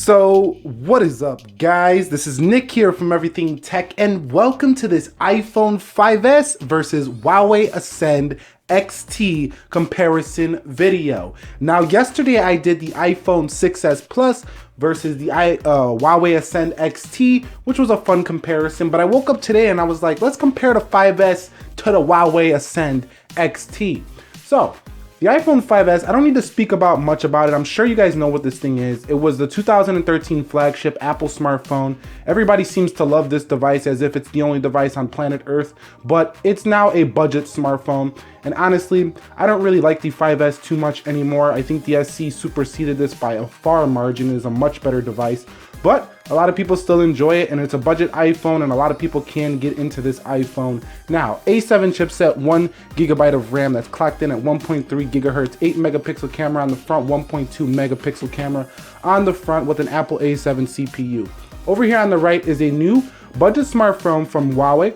So what is up, guys? This is Nick here from Everything Tech, and welcome to this iPhone 5S versus Huawei Ascend XT comparison video. Now, yesterday I did the iPhone 6s Plus versus the Huawei Ascend XT, which was a fun comparison, but I woke up today and I was like, let's compare the 5S to the Huawei Ascend XT. So, the iPhone 5S, I don't need to speak much about it. I'm sure you guys know what this thing is. It was the 2013 flagship Apple smartphone. Everybody seems to love this device as if it's the only device on planet Earth, but it's now a budget smartphone. And honestly, I don't really like the 5S too much anymore. I think the SC superseded this by a far margin. It is a much better device. But a lot of people still enjoy it, and it's a budget iPhone, and a lot of people can get into this iPhone. Now, A7 chipset, 1 GB of RAM that's clocked in at 1.3 gigahertz, 8 megapixel camera on the front, 1.2 megapixel camera on the front with an Apple A7 CPU. Over here on the right is a new budget smartphone from Huawei.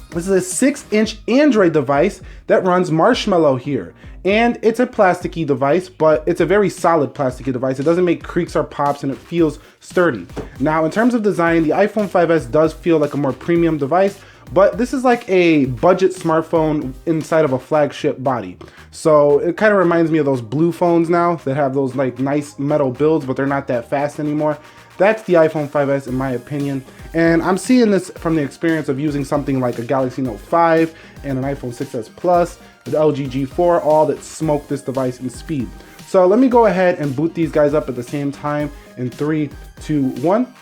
This is a 6-inch Android device that runs Marshmallow here. And it's a plasticky device, but it's a very solid plasticky device. It doesn't make creaks or pops, and it feels sturdy. Now, in terms of design, the iPhone 5S does feel like a more premium device, but this is like a budget smartphone inside of a flagship body. So it kind of reminds me of those blue phones now that have those like nice metal builds, but they're not that fast anymore. That's the iPhone 5S in my opinion. And I'm seeing this from the experience of using something like a Galaxy Note 5 and an iPhone 6s Plus, the LG G4, all that smoke this device in speed. So let me go ahead and boot these guys up at the same time in 3, 2, 1.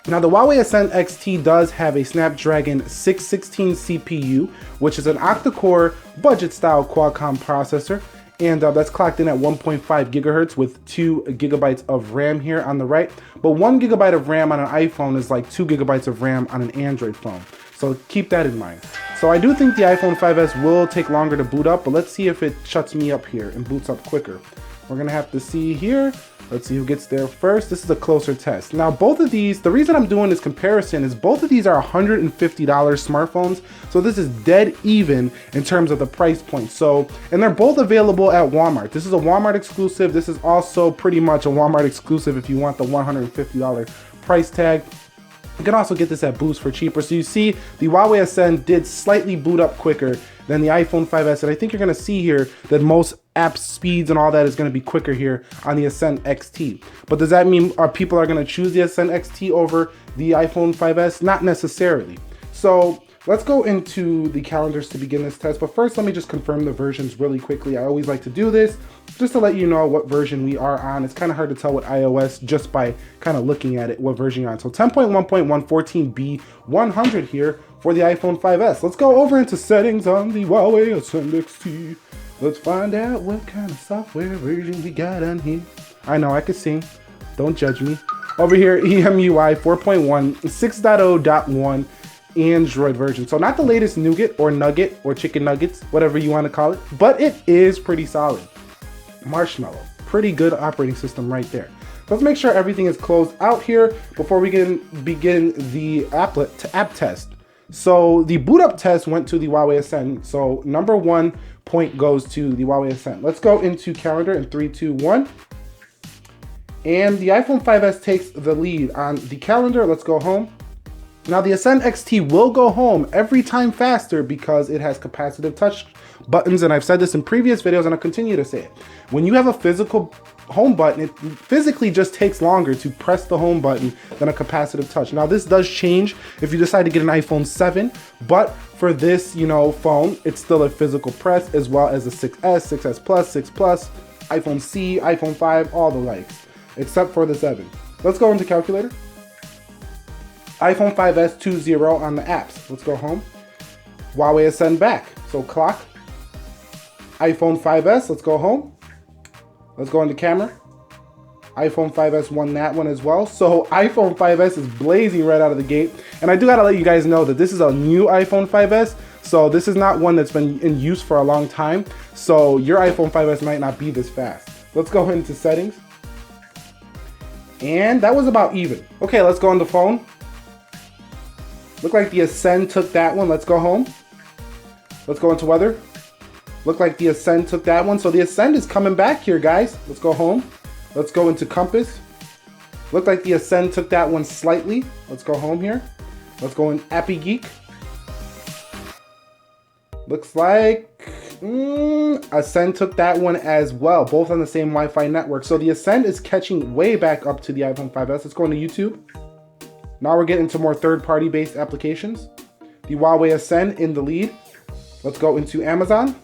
Now, the Huawei Ascend XT does have a Snapdragon 616 CPU, which is an octa-core budget-style Qualcomm processor, and that's clocked in at 1.5 gigahertz with 2 gigabytes of RAM here on the right. But 1 gigabyte of RAM on an iPhone is like 2 gigabytes of RAM on an Android phone. So keep that in mind. So I do think the iPhone 5S will take longer to boot up, but let's see if it shuts me up here and boots up quicker. We're gonna have to see here. Let's see who gets there first. This is a closer test. Now, both of these, the reason I'm doing this comparison is both of these are $150 smartphones. So this is dead even in terms of the price point. So, and they're both available at Walmart. This is a Walmart exclusive. This is also pretty much a Walmart exclusive if you want the $150 price tag. You can also get this at Boost for cheaper. So you see the Huawei Ascend did slightly boot up quicker than the iPhone 5S. And I think you're gonna see here that most app speeds and all that is gonna be quicker here on the Ascend XT. But does that mean people are gonna choose the Ascend XT over the iPhone 5S? Not necessarily. So let's go into the calendars to begin this test. But first, let me just confirm the versions really quickly. I always like to do this just to let you know what version we are on. It's kind of hard to tell with iOS just by kind of looking at it, what version you're on. So 10.1.1 14B 100 here for the iPhone 5S. Let's go over into settings on the Huawei Ascend XT. Let's find out what kind of software version we got on here. I know, I can sing. Don't judge me. Over here, EMUI 4.1, 6.0.1 Android version. So not the latest nougat or nugget or chicken nuggets, whatever you want to call it, but it is pretty solid. Marshmallow, pretty good operating system right there. Let's make sure everything is closed out here before we can begin the app test. So the boot up test went to the Huawei Ascend. So number 1 point goes to the Huawei Ascend. Let's go into calendar in 3, 2, 1. And the iPhone 5S takes the lead on the calendar. Let's go home. Now the Ascend XT will go home every time faster because it has capacitive touch buttons, and I've said this in previous videos and I'll continue to say it. When you have a physical home button, it physically just takes longer to press the home button than a capacitive touch. Now this does change if you decide to get an iPhone 7, but for this, phone, it's still a physical press, as well as the 6S, 6S Plus, 6 Plus, iPhone C, iPhone 5, all the likes, except for the 7. Let's go into calculator. iPhone 5S 20 on the apps. Let's go home. Huawei Ascend back. So clock. iPhone 5S, let's go home. Let's go into camera. iPhone 5S won that one as well. So iPhone 5S is blazing right out of the gate. And I do gotta let you guys know that this is a new iPhone 5S. So this is not one that's been in use for a long time. So your iPhone 5S might not be this fast. Let's go into settings. And that was about even. Okay, let's go on the phone. Look like the Ascend took that one. Let's go home. Let's go into weather. Look like the Ascend took that one. So the Ascend is coming back here, guys. Let's go home. Let's go into compass. Looked like the Ascend took that one slightly. Let's go home here. Let's go in Appy Geek. Looks like Ascend took that one as well, both on the same Wi-Fi network. So the Ascend is catching way back up to the iPhone 5S. Let's go into YouTube. Now we're getting into more third-party based applications. The Huawei Ascend in the lead. Let's go into Amazon.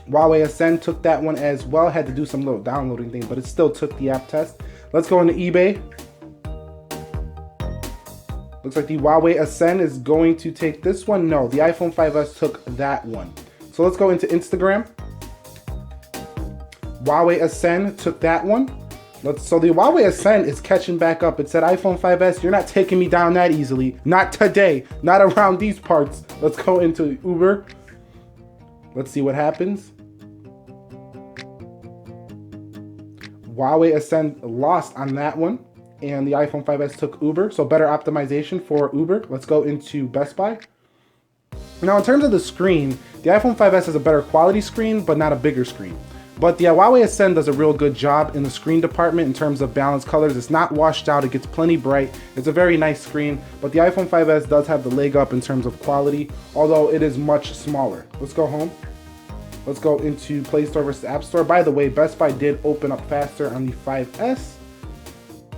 Huawei Ascend took that one as well. Had to do some little downloading thing, but it still took the app test. Let's go into eBay. Looks like the Huawei Ascend is going to take this one. No, the iPhone 5S took that one. So let's go into Instagram. Huawei Ascend took that one. So the Huawei Ascend is catching back up. It said, iPhone 5S, you're not taking me down that easily. Not today, not around these parts. Let's go into Uber. Let's see what happens. Huawei Ascend lost on that one, and the iPhone 5S took Uber, so better optimization for Uber. Let's go into Best Buy. Now, in terms of the screen, the iPhone 5S has a better quality screen, but not a bigger screen. But the Huawei Ascend does a real good job in the screen department in terms of balanced colors. It's not washed out, it gets plenty bright. It's a very nice screen, but the iPhone 5S does have the leg up in terms of quality, although it is much smaller. Let's go home. Let's go into Play Store versus App Store. By the way, Best Buy did open up faster on the 5S.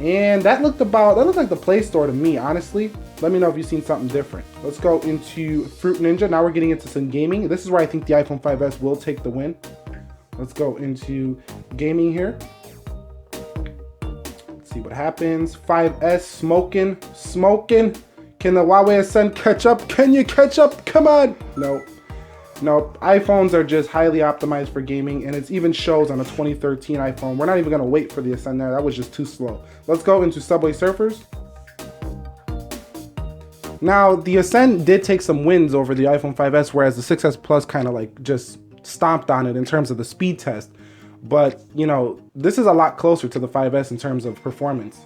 And that looked like the Play Store to me, honestly. Let me know if you've seen something different. Let's go into Fruit Ninja. Now we're getting into some gaming. This is where I think the iPhone 5S will take the win. Let's go into gaming here. Let's see what happens. 5S smoking. Can the Huawei Ascend catch up? Can you catch up? Come on. No, iPhones are just highly optimized for gaming, and it even shows on a 2013 iPhone. We're not even gonna wait for the Ascend there. That was just too slow. Let's go into Subway Surfers. Now, the Ascend did take some wins over the iPhone 5S, whereas the 6S Plus kind of like just stomped on it in terms of the speed test. But, you know, this is a lot closer to the 5S in terms of performance.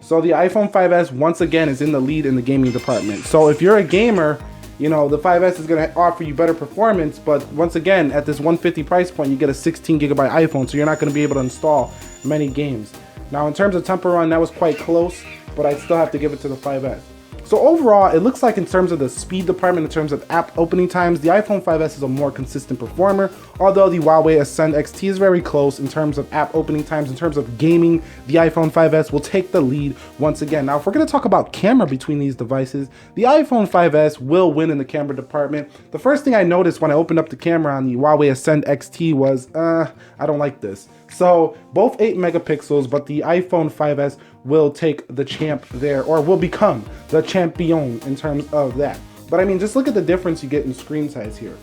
So the iPhone 5S once again is in the lead in the gaming department. So if you're a gamer, you know, the 5S is going to offer you better performance, but once again, at this $150 price point, you get a 16 gigabyte iPhone, so you're not going to be able to install many games. Now, in terms of tempo run, that was quite close, but I still have to give it to the 5S. So overall, it looks like in terms of the speed department, in terms of app opening times, the iPhone 5S is a more consistent performer, although the Huawei Ascend XT is very close in terms of app opening times. In terms of gaming, the iPhone 5S will take the lead once again. Now, if we're going to talk about camera between these devices, the iPhone 5S will win in the camera department. The first thing I noticed when I opened up the camera on the Huawei Ascend XT was, I don't like this. So both 8 megapixels, but the iPhone 5S will take the champ there, or will become the champion in terms of that. But I mean, just look at the difference you get in screen size here.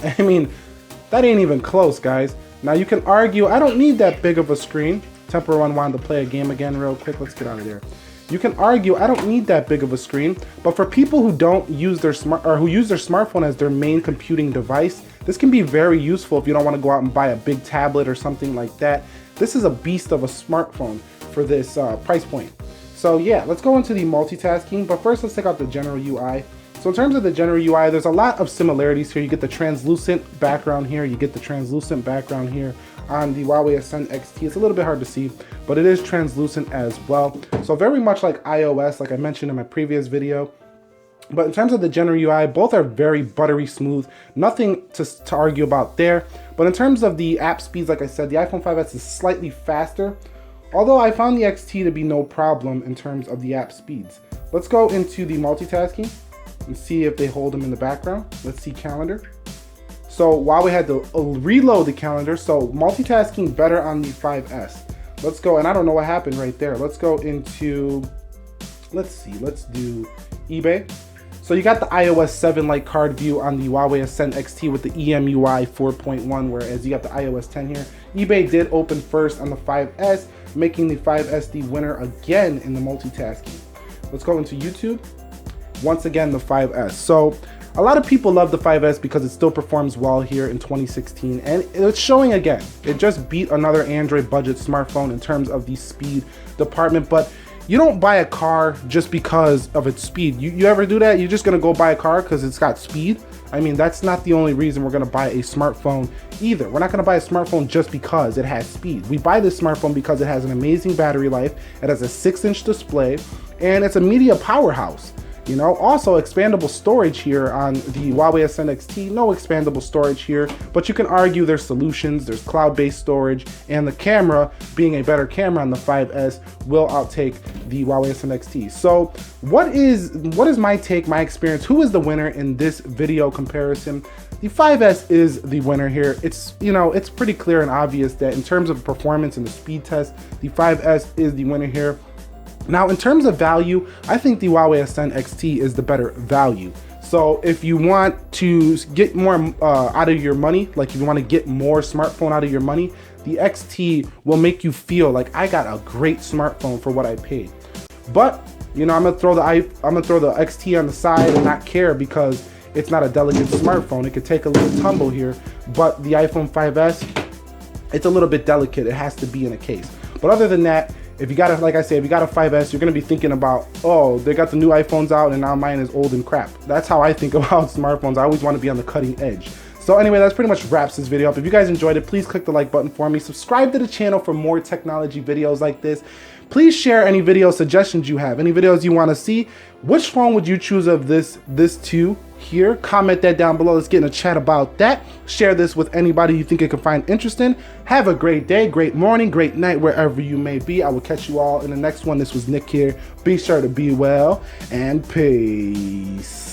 I mean, that ain't even close, guys. Now you can argue, I don't need that big of a screen. Temper One wanted to play a game again real quick. Let's get out of there. You can argue, I don't need that big of a screen, but for people who don't use their who use their smartphone as their main computing device, this can be very useful if you don't want to go out and buy a big tablet or something like that. This is a beast of a smartphone for this price point. So yeah, let's go into the multitasking, but first let's check out the general UI. So in terms of the general UI, there's a lot of similarities here. You get the translucent background here, you get the translucent background here on the Huawei Ascend XT. It's a little bit hard to see, but it is translucent as well. So very much like iOS, like I mentioned in my previous video. But in terms of the general UI, both are very buttery smooth. Nothing to argue about there. But in terms of the app speeds, like I said, the iPhone 5S is slightly faster, although I found the XT to be no problem in terms of the app speeds. Let's go into the multitasking and see if they hold them in the background. Let's see calendar. So Huawei had to reload the calendar, so multitasking better on the 5S. Let's go, and I don't know what happened right there. Let's go into, let's do eBay. So you got the iOS 7 like card view on the Huawei Ascend XT with the EMUI 4.1, whereas you got the iOS 10 here. eBay did open first on the 5S, making the 5S the winner again in the multitasking. Let's go into YouTube. Once again, the 5S. So a lot of people love the 5S because it still performs well here in 2016, and it's showing again. It just beat another Android budget smartphone in terms of the speed department, but you don't buy a car just because of its speed. You ever do that? You're just gonna go buy a car because it's got speed? I mean, that's not the only reason we're gonna buy a smartphone either. We're not gonna buy a smartphone just because it has speed. We buy this smartphone because it has an amazing battery life, it has a 6-inch display, and it's a media powerhouse. You know, also expandable storage here on the Huawei Ascend XT. No expandable storage here, but you can argue there's solutions. There's cloud-based storage, and the camera, being a better camera on the 5S, will outtake the Huawei Ascend XT. So what is my take, my experience? Who is the winner in this video comparison? The 5S is the winner here. It's, you know, it's pretty clear and obvious that in terms of performance and the speed test, the 5S is the winner here. Now, in terms of value, I think the Huawei Ascend XT is the better value. So if you want to get more out of your money, like if you want to get more smartphone out of your money, the XT will make you feel like I got a great smartphone for what I paid. But, you know, I'm gonna throw the XT on the side and not care because it's not a delicate smartphone. It could take a little tumble here, but the iPhone 5S, it's a little bit delicate. It has to be in a case. But other than that, if you got a, like I said, if you got a 5S, you're gonna be thinking about, oh, they got the new iPhones out and now mine is old and crap. That's how I think about smartphones. I always want to be on the cutting edge. So anyway, that's pretty much wraps this video up. If you guys enjoyed it, please click the like button for me. Subscribe to the channel for more technology videos like this. Please share any video suggestions you have, any videos you want to see. Which phone would you choose of this two here? Comment that down below. Let's get in a chat about that. Share this with anybody you think it could find interesting. Have a great day, great morning, great night, wherever you may be. I will catch you all in the next one. This was Nick here. Be sure to be well and peace.